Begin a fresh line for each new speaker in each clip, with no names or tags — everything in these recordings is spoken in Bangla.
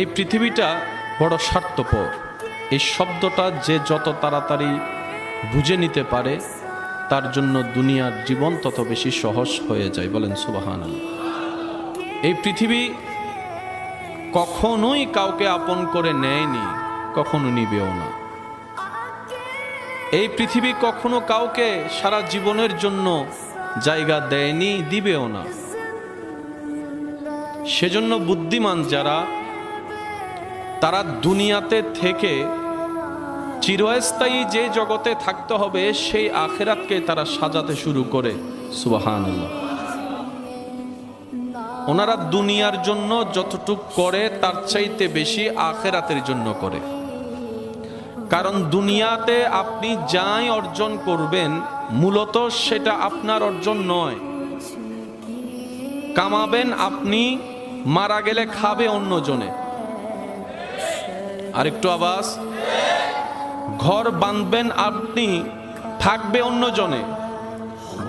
এই পৃথিবীটা বড় স্বার্থপর। এই শব্দটা যে যত তাড়াতাড়ি বুঝে নিতে পারে তার জন্য দুনিয়ার জীবন তত বেশি সহজ হয়ে যায়। বলেন সুবহানাল্লাহ। এই পৃথিবী কখনোই কাউকে আপন করে নেয়নি, কখনো নিবেও না। এই পৃথিবী কখনো কাউকে সারা জীবনের জন্য জায়গা দেয়নি, দিবেও না। সেজন্য বুদ্ধিমান যারা, তারা দুনিয়াতে থেকে চিরস্থায়ী যে জগতে থাকতে হবে সেই আখিরাতকে তারা সাজাতে শুরু করে। সুবহানাল্লাহ। ওনারা দুনিয়ার জন্য যতটুক করে তার চাইতে বেশি আখিরাতের জন্য করে। কারণ দুনিয়াতে আপনি যাই অর্জন করবেন মূলত সেটা আপনার অর্জন নয়। কামাবেন আপনি, মারা গেলে খাবে অন্যজনে। আরেকটু আওয়াজ। ঘর বাঁধবেন আপনি, থাকবে অন্যজনে।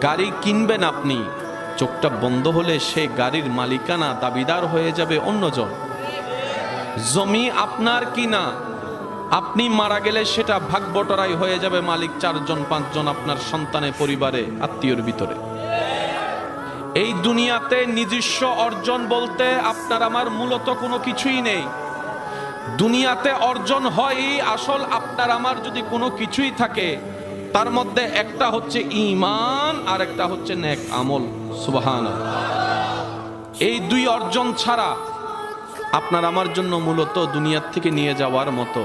গাড়ি কিনবেন আপনি, চোখটা বন্ধ হলে সেই গাড়ির মালিকানা দাবিদার হয়ে যাবে অন্যজন। জমি আপনার কিনা, আপনি মারা গেলে সেটা ভাগ বটরাই হয়ে যাবে মালিক 4 জন 5 জন আপনার সন্তানের পরিবারে আত্মীয়র ভিতরে। এই দুনিয়াতে নিজস্ব অর্জন বলতে আপনার আমার মূলত কোনো কিছুই নেই। দুনিয়াতে অর্জন হয় আসল আপনার আমার যদি কোনো কিছুই থাকে তার মধ্যে একটা হচ্ছে ঈমান আর একটা হচ্ছে নেক আমল। সুবহানাল্লাহ। এই দুই অর্জন ছাড়া আপনার আমার জন্য মূলত দুনিয়ার থেকে নিয়ে যাওয়ার মতো